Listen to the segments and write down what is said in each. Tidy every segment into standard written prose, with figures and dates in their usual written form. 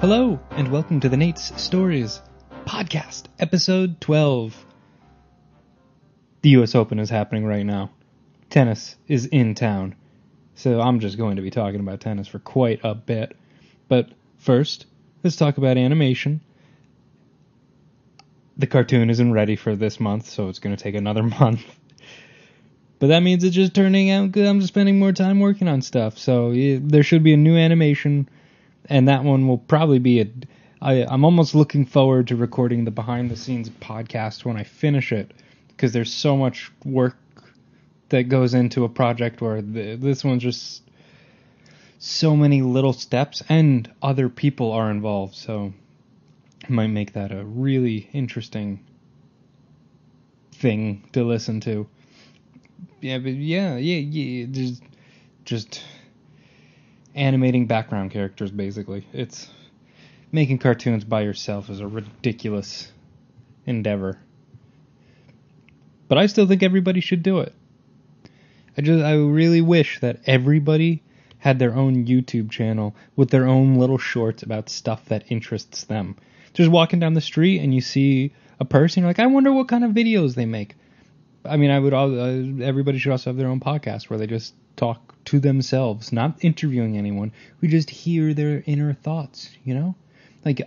Hello, and welcome to the Nate's Stories Podcast, Episode 12. The U.S. Open is happening right now. Tennis is in town. So I'm just going to be talking about tennis for quite a bit. But first, let's talk about animation. The cartoon isn't ready for this month, so it's going to take another month. But that means it's just turning out good. I'm just spending more time working on stuff. So there should be a new animation. And that one will probably be I'm almost looking forward to recording the behind-the-scenes podcast when I finish it, because there's so much work that goes into a project where this one's just so many little steps, and other people are involved, so it might make that a really interesting thing to listen to. Yeah, but yeah, just animating background characters, basically. It's making cartoons by yourself is a ridiculous endeavor. But I still think everybody should do it. I really wish that everybody had their own YouTube channel with their own little shorts about stuff that interests them. Just walking down the street and you see a person, you're like, I wonder what kind of videos they make. I mean, everybody should also have their own podcast where they just talk to themselves, not interviewing anyone. We just hear their inner thoughts, you know? Like,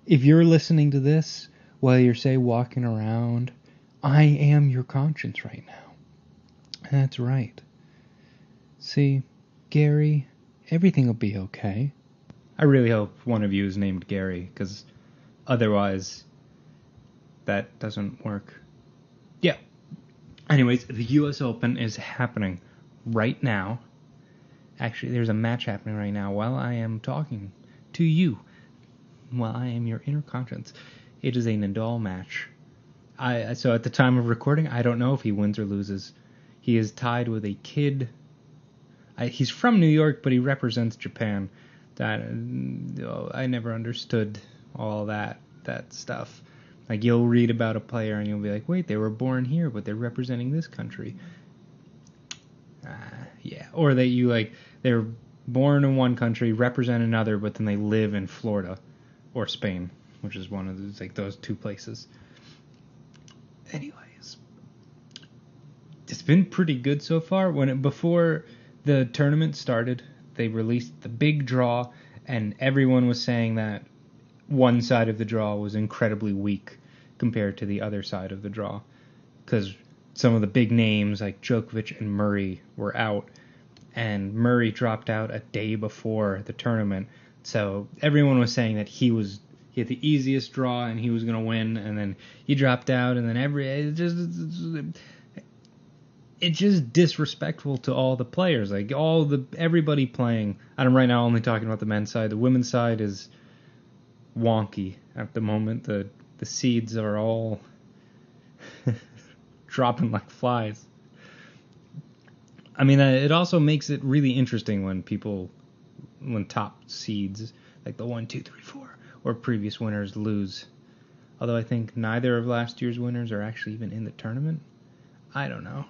if you're listening to this while you're, say, walking around, I am your conscience right now. That's right. See, Gary, everything will be okay. I really hope one of you is named Gary, because otherwise that doesn't work. Yeah. Anyways, the U.S. Open is happening right now. Actually, there's a match happening right now while I am talking to you. While I am your inner conscience. It is a Nadal match. So at the time of recording, I don't know if he wins or loses. He is tied with a kid. He's from New York, but he represents Japan. I never understood all that stuff. Like, you'll read about a player and you'll be like, wait, they were born here, but they're representing this country. Yeah. Or they're born in one country, represent another, but then they live in Florida or Spain, which is one of those, those two places. Anyways, it's been pretty good so far. Before the tournament started, they released the big draw, and everyone was saying that one side of the draw was incredibly weak compared to the other side of the draw, because some of the big names like Djokovic and Murray were out, and Murray dropped out a day before the tournament. So everyone was saying that he had the easiest draw and he was going to win, and then he dropped out, and then it's just disrespectful to all the players. Like, everybody playing. I'm right now only talking about the men's side. The women's side is wonky at the moment. The seeds are all dropping like flies. I mean, it also makes it really interesting when top seeds, like the 1, 2, 3, 4, or previous winners lose. Although I think neither of last year's winners are actually even in the tournament. I don't know.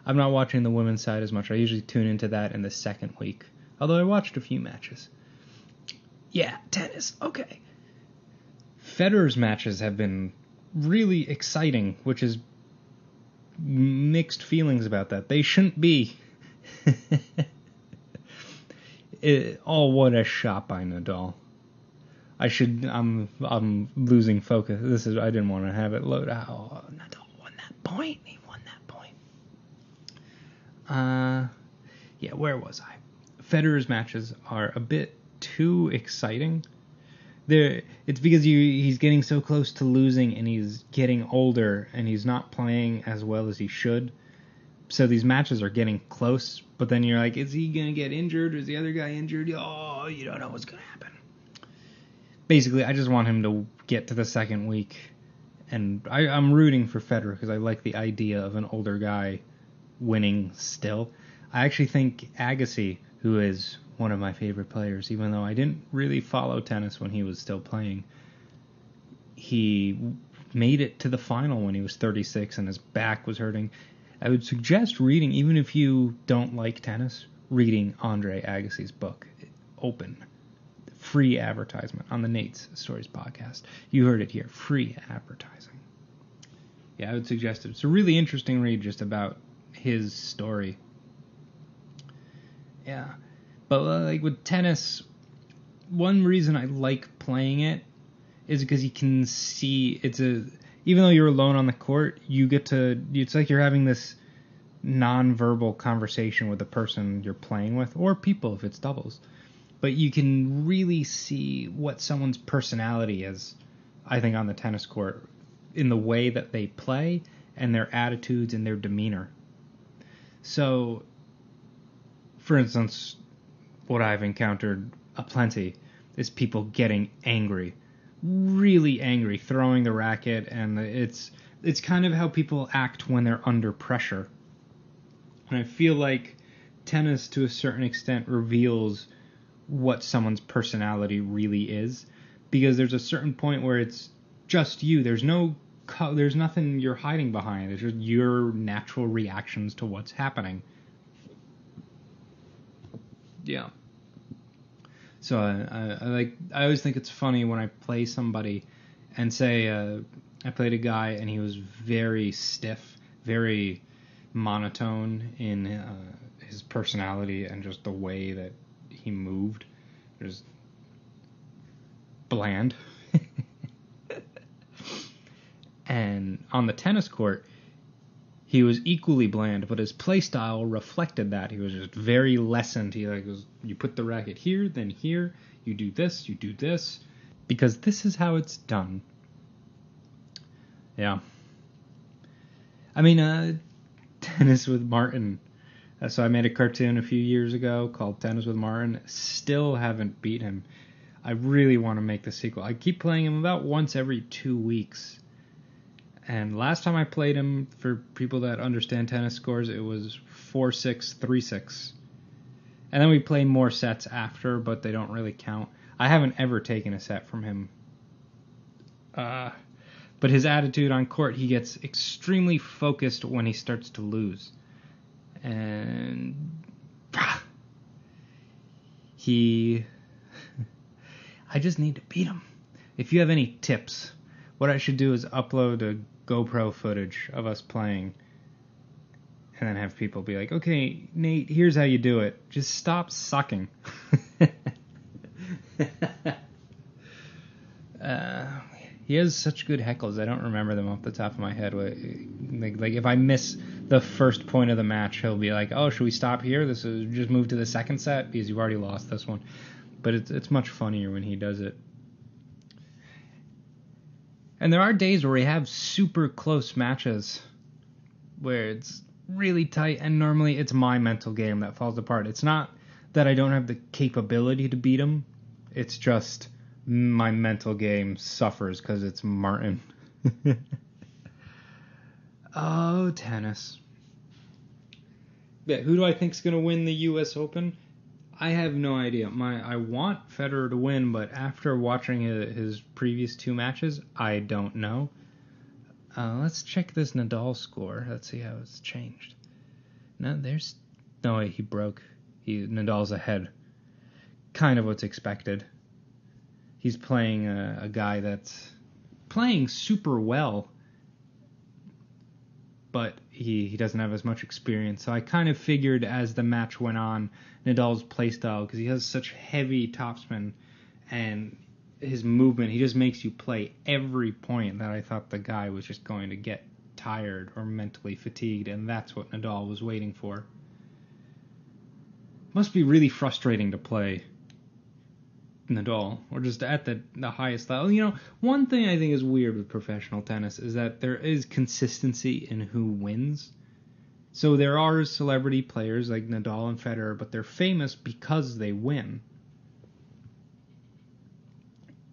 I'm not watching the women's side as much. I usually tune into that in the second week. Although I watched a few matches. Yeah, tennis. Okay. Federer's matches have been really exciting, which is mixed feelings about that. They shouldn't be. What a shot by Nadal. I'm losing focus. I didn't want to have it load out. Oh, Nadal won that point. He won that point. Yeah, where was I? Federer's matches are a bit too exciting. It's because he's getting so close to losing, and he's getting older, and he's not playing as well as he should. So these matches are getting close, but then you're like, is he going to get injured? Or is the other guy injured? Oh, you don't know what's going to happen. Basically, I just want him to get to the second week, and I'm rooting for Federer because I like the idea of an older guy winning still. I actually think Agassi, who is one of my favorite players, even though I didn't really follow tennis when he was still playing, he made it to the final when he was 36 and his back was hurting. I would suggest reading, even if you don't like tennis, reading Andre Agassi's book, Open. Free advertisement on the Nate's Stories podcast. You heard it here. Free advertising. Yeah, I would suggest it. It's a really interesting read just about his story. Yeah. But like with tennis, one reason I like playing it is because you can see even though you're alone on the court, it's like you're having this non-verbal conversation with the person you're playing with, or people if it's doubles. But you can really see what someone's personality is, I think, on the tennis court in the way that they play and their attitudes and their demeanor. So, for instance, what I've encountered aplenty is people getting angry, really angry, throwing the racket, and it's kind of how people act when they're under pressure. And I feel like tennis, to a certain extent, reveals what someone's personality really is, because there's a certain point where it's just you. There's nothing you're hiding behind. It's just your natural reactions to what's happening. Yeah. So I always think it's funny when I play somebody and say I played a guy and he was very stiff, very monotone in his personality and just the way that he moved. Just bland. And on the tennis court, he was equally bland, but his play style reflected that. He was just very lessened. You put the racket here, then here, you do this, because this is how it's done. Yeah. I mean, Tennis with Martin. So I made a cartoon a few years ago called Tennis with Martin. Still haven't beat him. I really want to make the sequel. I keep playing him about once every 2 weeks. And last time I played him, for people that understand tennis scores, it was 4-6, 3-6. And then we play more sets after, but they don't really count. I haven't ever taken a set from him. But his attitude on court, he gets extremely focused when he starts to lose. And I just need to beat him. If you have any tips, what I should do is upload a GoPro footage of us playing and then have people be like, okay, Nate, here's how you do it. Just stop sucking. He has such good heckles. I don't remember them off the top of my head. Like if I miss the first point of the match, he'll be like, oh, should we stop here? This is just move to the second set because you've already lost this one. But it's much funnier when he does it. And there are days where we have super close matches where it's really tight, and normally it's my mental game that falls apart. It's not that I don't have the capability to beat him. It's just my mental game suffers because it's Martin. Oh, tennis. Yeah, who do I think's going to win the U.S. Open? I have no idea. I want Federer to win, but after watching his previous 2 matches, I don't know. Let's check this Nadal score. Let's see how it's changed. No, he broke. Nadal's ahead. Kind of what's expected. He's playing a guy that's playing super well, but he doesn't have as much experience. So I kind of figured as the match went on, Nadal's playstyle, because he has such heavy topspin and his movement, he just makes you play every point, that I thought the guy was just going to get tired or mentally fatigued, and that's what Nadal was waiting for. Must be really frustrating to play Nadal, or just at the highest level. You know, one thing I think is weird with professional tennis is that there is consistency in who wins. So there are celebrity players like Nadal and Federer, but they're famous because they win.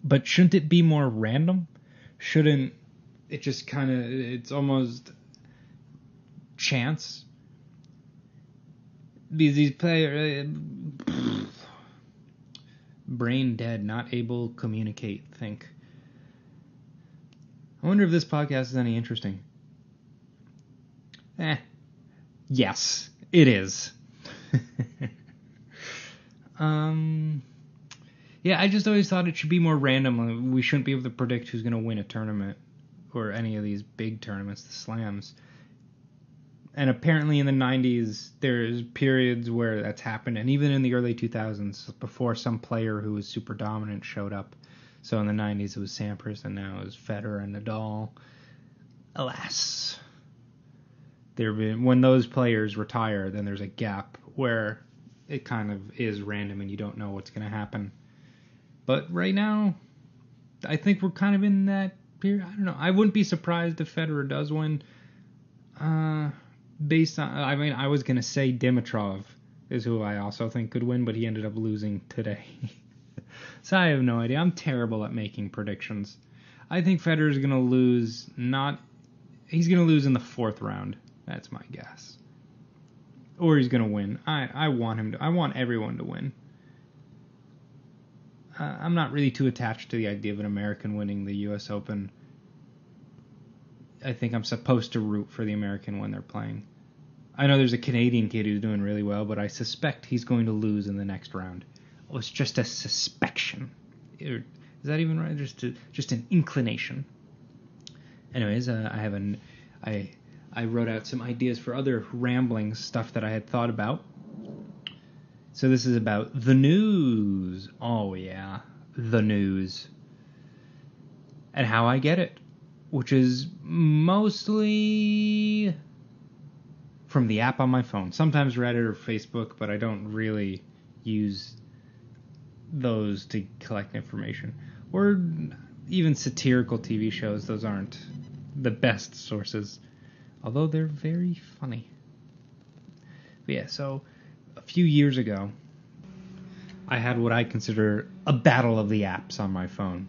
But shouldn't it be more random? Shouldn't it just it's almost chance? These players, brain dead, not able to communicate, think. I wonder if this podcast is any interesting. Yes, it is. Yeah, I just always thought it should be more random. We shouldn't be able to predict who's going to win a tournament or any of these big tournaments, the slams. And apparently in the 90s, there's periods where that's happened, and even in the early 2000s, before some player who was super dominant showed up. So in the 90s, it was Sampras, and now it was Federer and Nadal. Alas, when those players retire, then there's a gap where it kind of is random and you don't know what's going to happen. But right now, I think we're kind of in that period. I don't know. I wouldn't be surprised if Federer does win. Based on, I mean, I was going to say Dimitrov is who I also think could win, but he ended up losing today. So I have no idea. I'm terrible at making predictions. I think Federer's going to lose. He's going to lose in the 4th round. That's my guess. Or he's going to win. I want him to. I want everyone to win. I'm not really too attached to the idea of an American winning the U.S. Open. I think I'm supposed to root for the American when they're playing. I know there's a Canadian kid who's doing really well, but I suspect he's going to lose in the next round. Oh, it's just a suspicion. Is that even right? Just an inclination. Anyways, I wrote out some ideas for other rambling stuff that I had thought about. So this is about the news. Oh yeah, the news. And how I get it, which is mostly from the app on my phone. Sometimes Reddit or Facebook, but I don't really use those to collect information. Or even satirical TV shows. Those aren't the best sources, although they're very funny. But yeah, so a few years ago, I had what I consider a battle of the apps on my phone.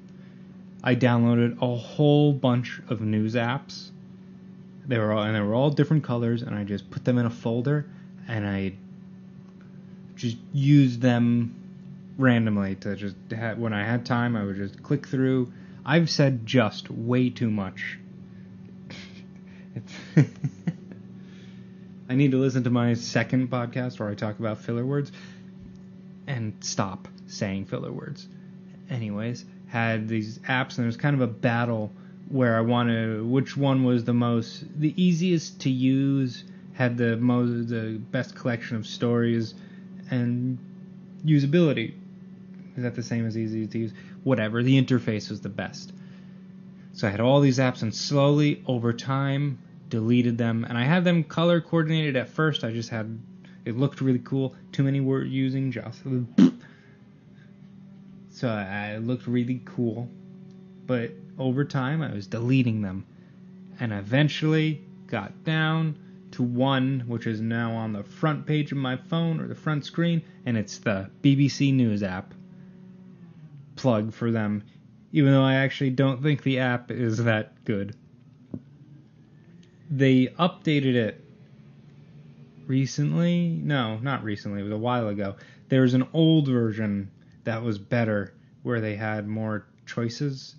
I downloaded a whole bunch of news apps. They were all different colors, and I just put them in a folder, and I just used them randomly to just when I had time, I would just click through. I've said just way too much. I need to listen to my second podcast where I talk about filler words and stop saying filler words. Anyways, had these apps, and there was kind of a battle where which one was the easiest to use, had the best collection of stories and usability. Is that the same as easy to use? Whatever, the interface was the best. So I had all these apps, and slowly over time deleted them, and I had them color coordinated at first. It looked really cool. Too many were using just. So it looked really cool, but over time I was deleting them, and eventually got down to one, which is now on the front page of my phone, or the front screen, and it's the BBC News app. Plug for them, even though I actually don't think the app is that good. They updated it recently. No, not recently. It was a while ago. There was an old version that was better, where they had more choices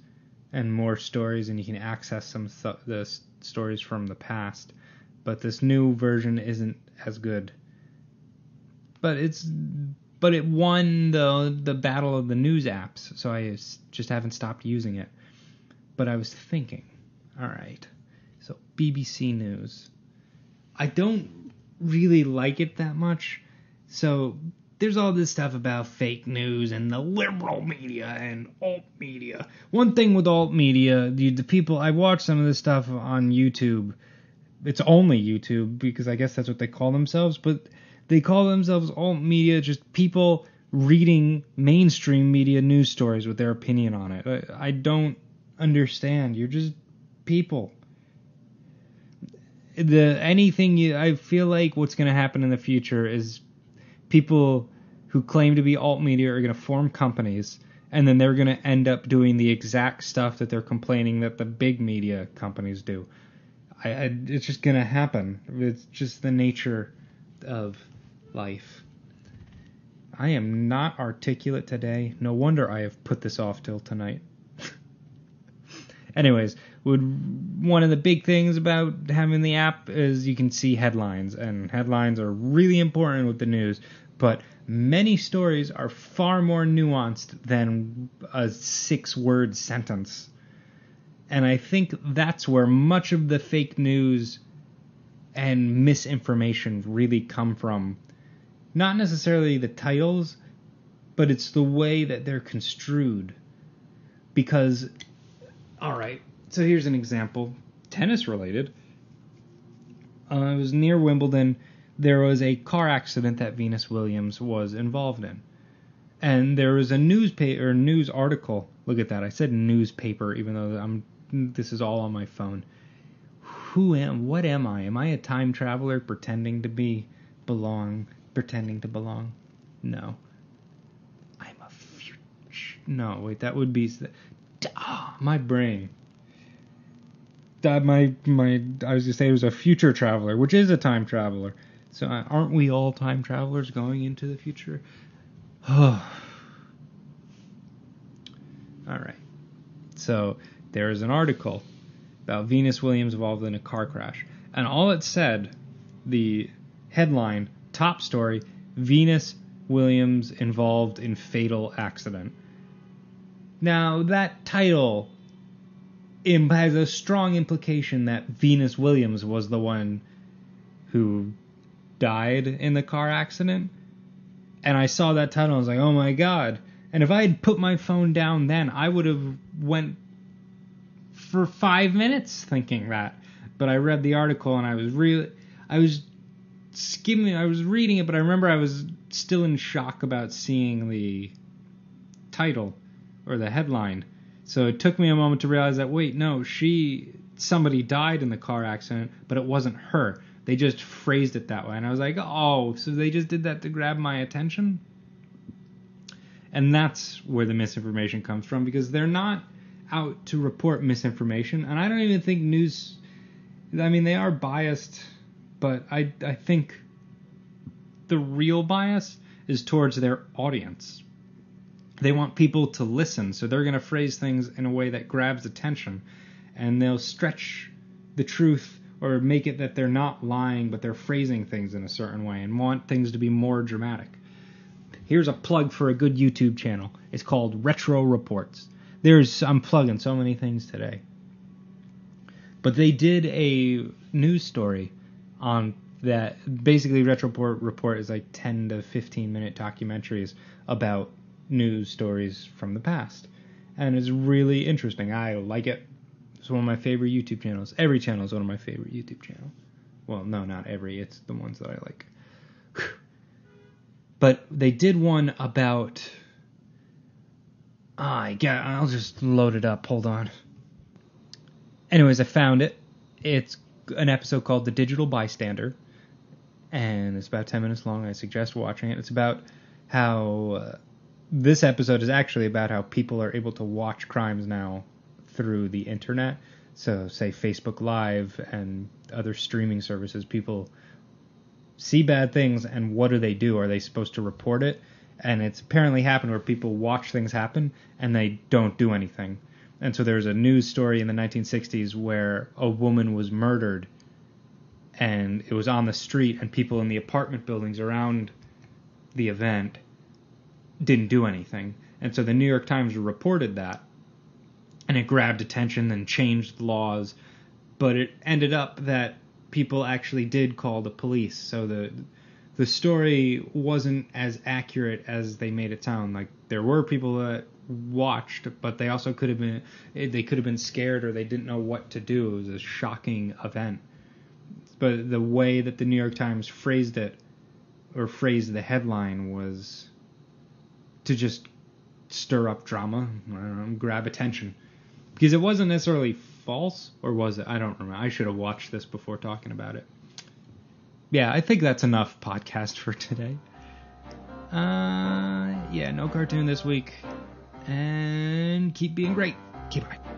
and more stories, and you can access the stories from the past. But this new version isn't as good. But it won the battle of the news apps, so I just haven't stopped using it. But I was thinking, all right, so BBC News. I don't really like it that much, so there's all this stuff about fake news and the liberal media and alt media. One thing with alt media, the people, I watch some of this stuff on YouTube. It's only YouTube, because I guess that's what they call themselves, but they call themselves alt media, just people reading mainstream media news stories with their opinion on it. I don't understand. You're just people. I feel like what's going to happen in the future is people who claim to be alt media are going to form companies, and then they're going to end up doing the exact stuff that they're complaining that the big media companies do. It's just going to happen. It's just the nature of life. I am not articulate today. No wonder I have put this off till tonight. Anyways, one of the big things about having the app is you can see headlines, and headlines are really important with the news. But many stories are far more nuanced than a 6-word sentence. And I think that's where much of the fake news and misinformation really come from. Not necessarily the titles, but it's the way that they're construed. Because, alright, so here's an example. Tennis related. It was near Wimbledon. There was a car accident that Venus Williams was involved in. And there was a news article. Look at that. I said newspaper, even though this is all on my phone. What am I? Am I a time traveler pretending to belong? No. I'm a future. No, wait, that would be my brain. I was gonna say it was a future traveler, which is a time traveler. So aren't we all time travelers going into the future? Oh. All right. So there is an article about Venus Williams involved in a car crash. And all it said, the headline, top story, Venus Williams involved in fatal accident. Now, that title has a strong implication that Venus Williams was the one who died in the car accident. And I saw that title, I was like, oh my god. And if I had put my phone down then, I would have went for 5 minutes thinking that. But I read the article and I was reading it, but I remember I was still in shock about seeing the title or the headline. So it took me a moment to realize that, wait, no, somebody died in the car accident, but it wasn't her. They just phrased it that way. And I was like, oh, so they just did that to grab my attention? And that's where the misinformation comes from, because they're not out to report misinformation. And I don't even think they are biased, but I think the real bias is towards their audience. They want people to listen, so they're going to phrase things in a way that grabs attention, and they'll stretch the truth or make it that they're not lying, but they're phrasing things in a certain way and want things to be more dramatic. Here's a plug for a good YouTube channel. It's called Retro Reports. I'm plugging so many things today. But they did a news story on that. Basically, Retro Report is like 10 to 15 minute documentaries about news stories from the past. And it's really interesting. I like it. It's one of my favorite YouTube channels. Every channel is one of my favorite YouTube channels. Well, no, not every. It's the ones that I like. But they did one about... I'll just load it up. Hold on. Anyways, I found it. It's an episode called The Digital Bystander. And it's about 10 minutes long. I suggest watching it. It's about how... this episode is actually about how people are able to watch crimes now through the internet. So, say Facebook Live and other streaming services, people see bad things, and what do? Are they supposed to report it? And it's apparently happened where people watch things happen and they don't do anything. And so there's a news story in the 1960s where a woman was murdered, and it was on the street, and people in the apartment buildings around the event didn't do anything. And so the New York Times reported that, and it grabbed attention and changed laws, but it ended up that people actually did call the police. So the story wasn't as accurate as they made it sound. Like, there were people that watched, but they also could have been scared, or they didn't know what to do. It was a shocking event. But the way that the New York Times phrased it, or phrased the headline, was to just stir up drama, grab attention. Because it wasn't necessarily false, or was it? I don't remember. I should have watched this before talking about it. Yeah, I think that's enough podcast for today. No cartoon this week. And keep being great. Okay, bye.